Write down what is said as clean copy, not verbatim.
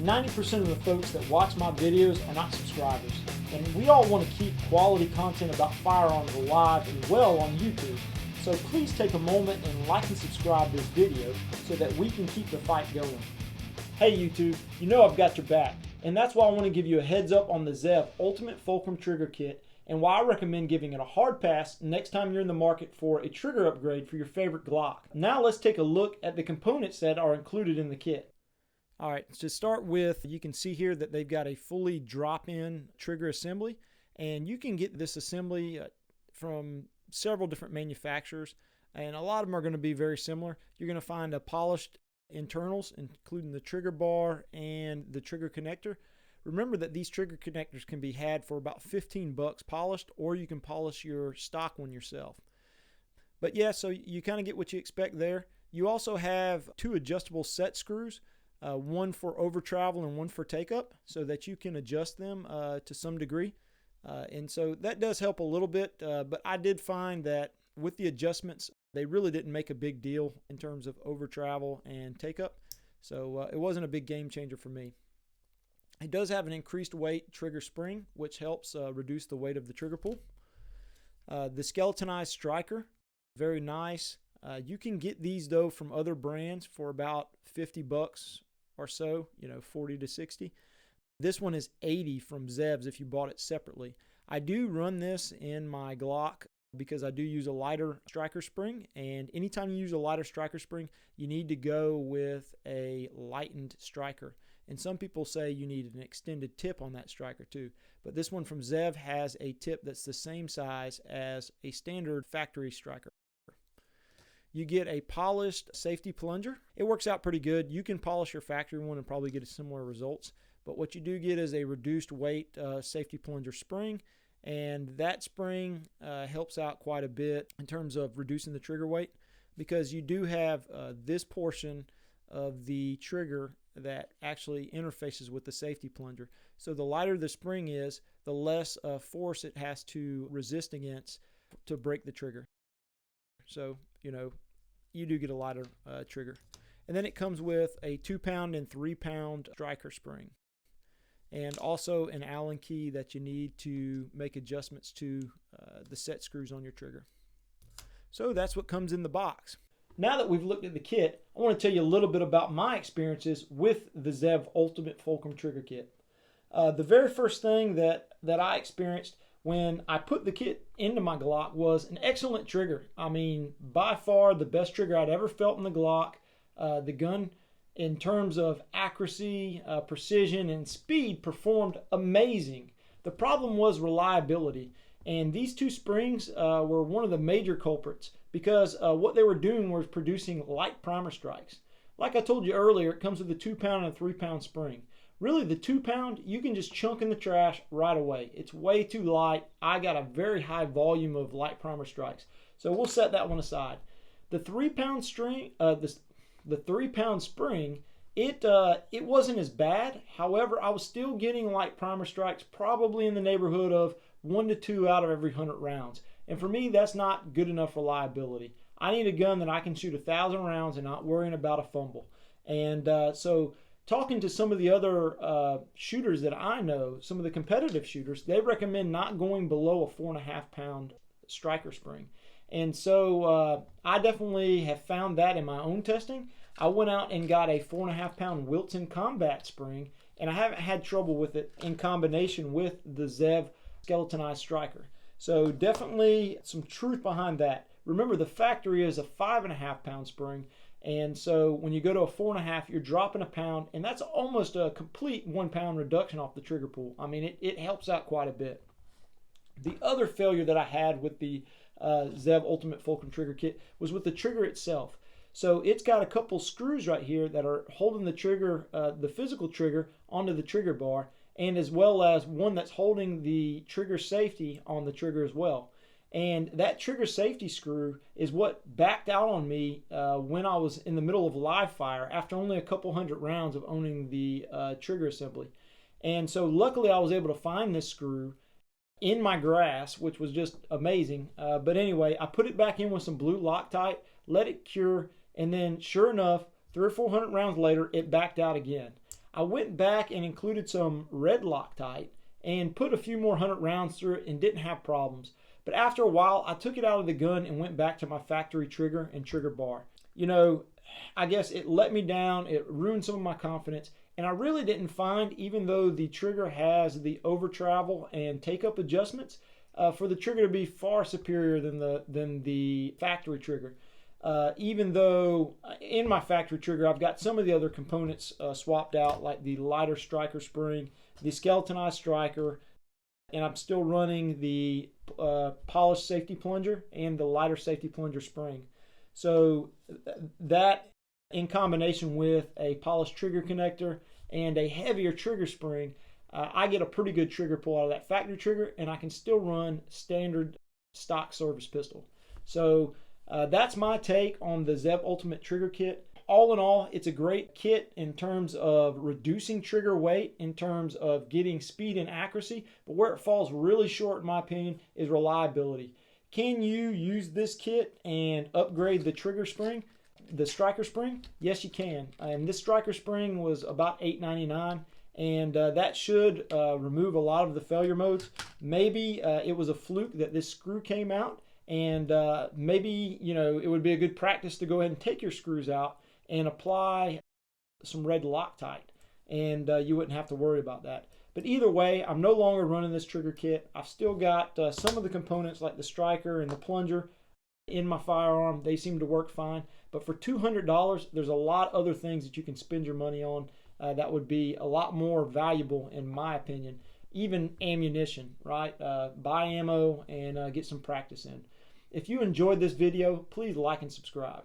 90% of the folks that watch my videos are not subscribers, and we all want to keep quality content about firearms alive and well on YouTube. So please take a moment and like and subscribe this video so that we can keep the fight going. Hey YouTube, you know I've got your back, and that's why I want to give you a heads up on the ZEV Ultimate Fulcrum Trigger Kit and why I recommend giving it a hard pass next time you're in the market for a trigger upgrade for your favorite Glock. Now let's take a look at the components that are included in the kit. Alright, to start with, you can see here that they've got a fully drop-in trigger assembly, and you can get this assembly from several different manufacturers, and a lot of them are going to be very similar. You're going to find a polished internals, including the trigger bar and the trigger connector. Remember that these trigger connectors can be had for about 15 bucks polished, or you can polish your stock one yourself. But yeah, so you kind of get what you expect there. You also have two adjustable set screws, one for over travel and one for take up, so that you can adjust them to some degree. And so that does help a little bit, but I did find that with the adjustments, they really didn't make a big deal in terms of over travel and take up. So it wasn't a big game changer for me. It does have an increased weight trigger spring, which helps reduce the weight of the trigger pull. The skeletonized striker, very nice. You can get these though from other brands for about 50 bucks or so, 40 to 60. This one is 80 from ZEVs if you bought it separately. I do run this in my Glock because I do use a lighter striker spring, and anytime you use a lighter striker spring, you need to go with a lightened striker. And some people say you need an extended tip on that striker too. But this one from ZEV has a tip that's the same size as a standard factory striker. You get a polished safety plunger. It works out pretty good. You can polish your factory one and probably get similar results. But what you do get is a reduced weight safety plunger spring. And that spring helps out quite a bit in terms of reducing the trigger weight, because you do have this portion of the trigger that actually interfaces with the safety plunger. So the lighter the spring is, the less force it has to resist against to break the trigger. So, you do get a lighter trigger. And then it comes with a 2-pound and 3-pound striker spring, and also an Allen key that you need to make adjustments to the set screws on your trigger. So that's what comes in the box. Now that we've looked at the kit, I want to tell you a little bit about my experiences with the ZEV Ultimate Fulcrum Trigger Kit. The very first thing that I experienced when I put the kit into my Glock was an excellent trigger. I mean, by far the best trigger I'd ever felt in the Glock. The gun, in terms of accuracy, precision, and speed, performed amazing. The problem was reliability, and these two springs were one of the major culprits, because what they were doing was producing light primer strikes. Like I told you earlier, it comes with a 2-pound and a 3-pound spring. Really, the 2-pound, you can just chunk in the trash right away. It's way too light. I got a very high volume of light primer strikes, so we'll set that one aside. The 3-pound string, the 3-pound spring, it wasn't as bad. However, I was still getting light primer strikes, probably in the neighborhood of 1 to 2 out of every 100 rounds. And for me, that's not good enough reliability. I need a gun that I can shoot 1,000 rounds and not worrying about a fumble. And so talking to some of the other shooters that I know, some of the competitive shooters, they recommend not going below a 4.5-pound striker spring. And so I definitely have found that in my own testing. I went out and got a 4.5-pound Wilson Combat spring, and I haven't had trouble with it in combination with the ZEV skeletonized striker. So definitely some truth behind that. Remember, the factory is a 5.5-pound spring, and so when you go to a 4.5, you're dropping a pound, and that's almost a complete 1-pound reduction off the trigger pull. I mean, it helps out quite a bit. The other failure that I had with the ZEV Ultimate Fulcrum Trigger Kit was with the trigger itself. So it's got a couple screws right here that are holding the trigger, the physical trigger, onto the trigger bar, and as well as one that's holding the trigger safety on the trigger as well. And that trigger safety screw is what backed out on me when I was in the middle of live fire after only a couple hundred rounds of owning the trigger assembly. And so luckily I was able to find this screw in my grass, which was just amazing. But anyway, I put it back in with some blue Loctite, let it cure, and then sure enough, 300 or 400 rounds later, it backed out again. I went back and included some red Loctite and put a few more 100 rounds through it and didn't have problems. But after a while, I took it out of the gun and went back to my factory trigger and trigger bar. You know, I guess it let me down, it ruined some of my confidence, and I really didn't find, even though the trigger has the over travel and take up adjustments, for the trigger to be far superior than the factory trigger. Even though in my factory trigger I've got some of the other components swapped out, like the lighter striker spring, the skeletonized striker, and I'm still running the polished safety plunger and the lighter safety plunger spring. So that, in combination with a polished trigger connector and a heavier trigger spring, I get a pretty good trigger pull out of that factory trigger, and I can still run standard stock service pistol. So that's my take on the Zeb Ultimate Trigger Kit. All in all, it's a great kit in terms of reducing trigger weight, in terms of getting speed and accuracy, but where it falls really short, in my opinion, is reliability. Can you use this kit and upgrade the trigger spring, the striker spring? Yes, you can. And this striker spring was about $8.99, and that should remove a lot of the failure modes. Maybe it was a fluke that this screw came out, and maybe, you know, it would be a good practice to go ahead and take your screws out and apply some red Loctite, and you wouldn't have to worry about that. But either way, I'm no longer running this trigger kit. I've still got some of the components like the striker and the plunger in my firearm. They seem to work fine. But for $200, there's a lot of other things that you can spend your money on that would be a lot more valuable, in my opinion. Even ammunition, right? Buy ammo and get some practice in. If you enjoyed this video, please like and subscribe.